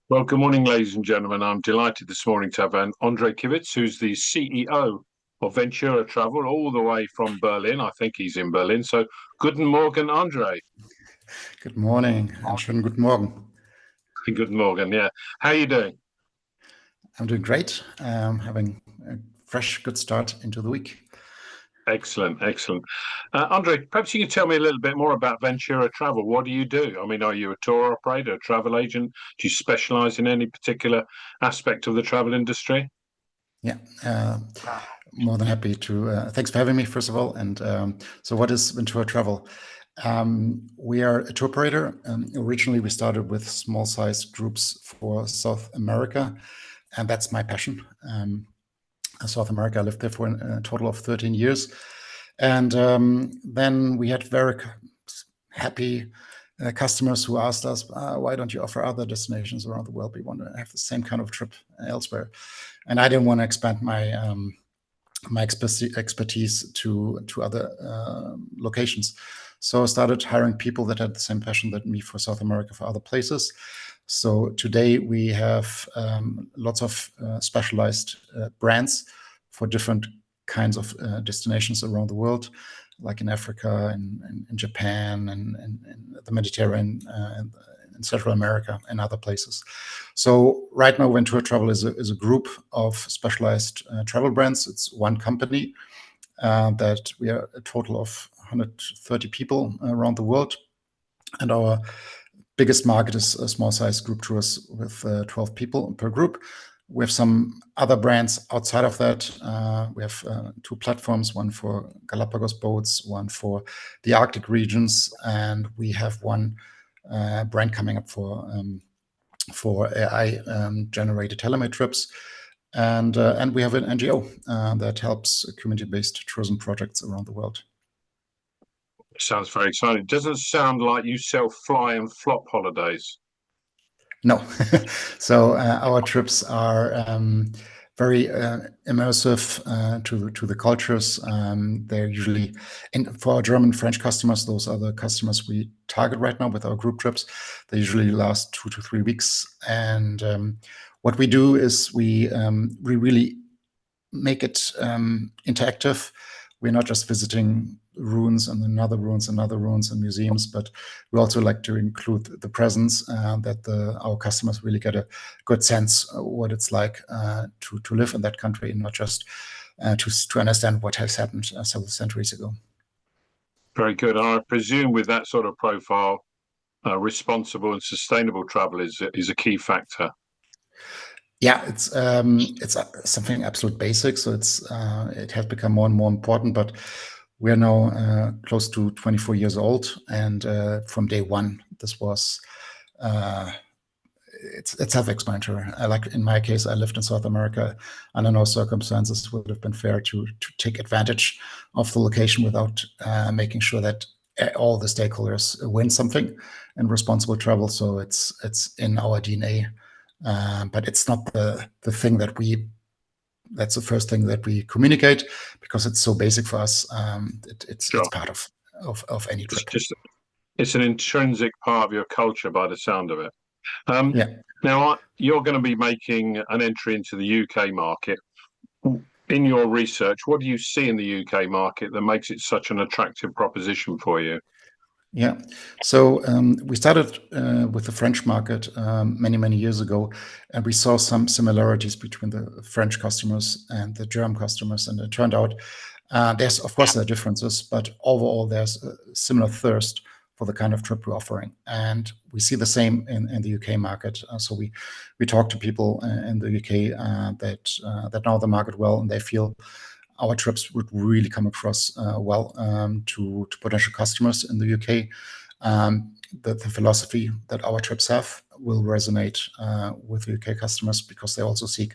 Well, good morning, ladies and gentlemen. I'm delighted this morning to have Andre Kiwitz, who's the CEO of Ventura Travel, all the way from Berlin. I think he's in Berlin. So, guten Morgen, Andre. Good morning and schönen guten Morgen. Good morning. Yeah. How are you doing? I'm doing great. Having a fresh, good start into the week. Excellent, excellent. Andre, perhaps you can tell me a little bit more about Ventura Travel. What do you do? I mean, are you a tour operator, a travel agent? Do you specialize in any particular aspect of the travel industry? Yeah, more than happy to. Thanks for having me, first of all. And so, what is Ventura Travel? We are a tour operator. Originally, we started with small-sized groups for South America, and that's my passion. South America, I lived there for a total of 13 years. And then we had very happy customers who asked us, why don't you offer other destinations around the world? We want to have the same kind of trip elsewhere. And I didn't want to expand my expertise to other locations. So I started hiring people that had the same passion that me for South America, for other places. So today we have lots of specialized brands for different kinds of destinations around the world, like in Africa and in Japan and the Mediterranean and in Central America and other places. So right now, Ventura Travel is a group of specialized travel brands. It's one company that we are a total of 130 people around the world. And our biggest market is a small-sized group tours with 12 people per group. We have some other brands outside of that. We have two platforms, one for Galapagos boats, one for the Arctic regions, and we have one brand coming up for AI generated telemed trips. And we have an NGO that helps community-based tourism projects around the world. Sounds very exciting. Doesn't sound like you sell fly and flop holidays. No. So our trips are very immersive to the cultures. They're usually, for our German French customers, those are the customers we target right now with our group trips. They usually last 2 to 3 weeks. And what we do is we really make it interactive. We're not just visiting ruins and another ruins and museums, but we also like to include the presence that our customers really get a good sense of what it's like to live in that country and not just to understand what has happened several centuries ago. Very good. I presume with that sort of profile, responsible and sustainable travel is a key factor. Yeah, it's something absolute basic. So it has become more and more important. But we are now close to 24 years old, and from day one, this was it's self-explanatory. Like in my case, I lived in South America. Under no circumstances would have been fair to take advantage of the location without making sure that all the stakeholders win something in responsible travel. So it's in our DNA. But it's not the thing that's the first thing that we communicate because it's so basic for us. It's part of any trip. It's an intrinsic part of your culture by the sound of it. Yeah. Now, you're going to be making an entry into the UK market. In your research, what do you see in the UK market that makes it such an attractive proposition for you? Yeah. So we started with the French market many years ago, and we saw some similarities between the French customers and the German customers. And it turned out there's, of course, there are differences, but overall, there's a similar thirst for the kind of trip we're offering. And we see the same in the UK market. So we talk to people in the UK that know the market well, and they feel our trips would really come across well to potential customers in the UK. The philosophy that our trips have will resonate with the UK customers because they also seek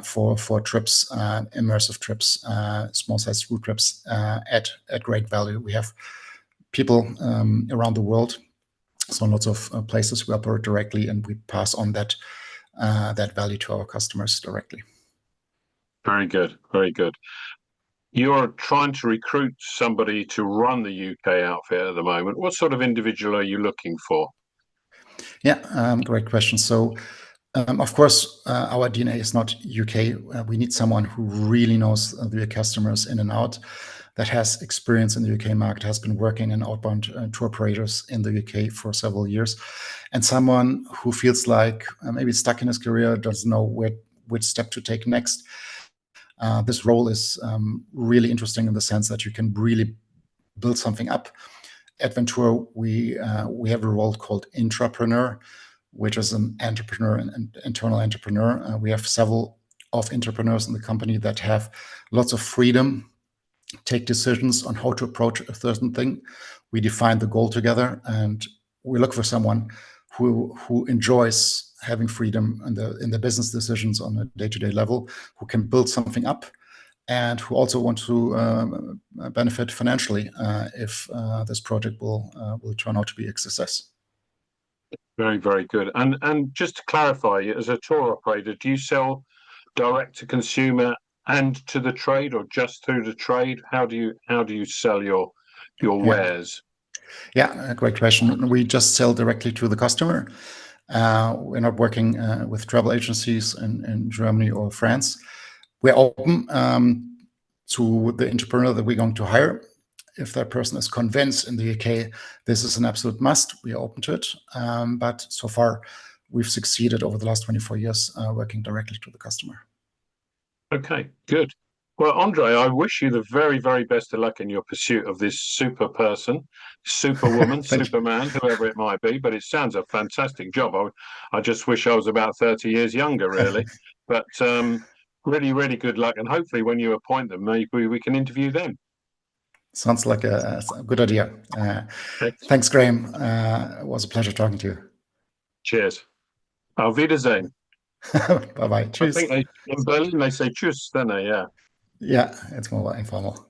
for trips, immersive trips, small-sized group trips at great value. We have people around the world, so lots of places we operate directly, and we pass on that value to our customers directly. Very good. Very good. You're trying to recruit somebody to run the UK outfit at the moment. What sort of individual are you looking for? Yeah, great question. So, of course, our DNA is not UK. We need someone who really knows the customers in and out, that has experience in the UK market, has been working in outbound tour operators in the UK for several years, and someone who feels like maybe stuck in his career, doesn't know which step to take next. This role is really interesting in the sense that you can really build something up. At Ventura, we have a role called intrapreneur, which is an entrepreneur, an internal entrepreneur. We have several of entrepreneurs in the company that have lots of freedom, take decisions on how to approach a certain thing. We define the goal together, and we look for someone who enjoys having freedom in the business decisions on a day-to-day level, who can build something up, and who also want to benefit financially if this project will turn out to be a success. Very, very good. And just to clarify, as a tour operator, do you sell direct to consumer and to the trade, or just through the trade? How do you sell your wares? Yeah, great question. We just sell directly to the customer. We're not working with travel agencies in Germany or France. We're open to the entrepreneur that we're going to hire. If that person is convinced in the UK this is an absolute must, we are open to it. But so far, we've succeeded over the last 24 years working directly to the customer. Okay, good. Well, Andre, I wish you the very, very best of luck in your pursuit of this super person, superwoman, superman, whoever it might be. But it sounds a fantastic job. I just wish I was about 30 years younger, really. But really, really good luck. And hopefully when you appoint them, maybe we can interview them. Sounds like a good idea. Thanks, Graham. It was a pleasure talking to you. Cheers. Auf Wiedersehen. Bye-bye. I Tschüss. think in Berlin they say tschüss, don't they? Yeah. Yeah, it's more informal.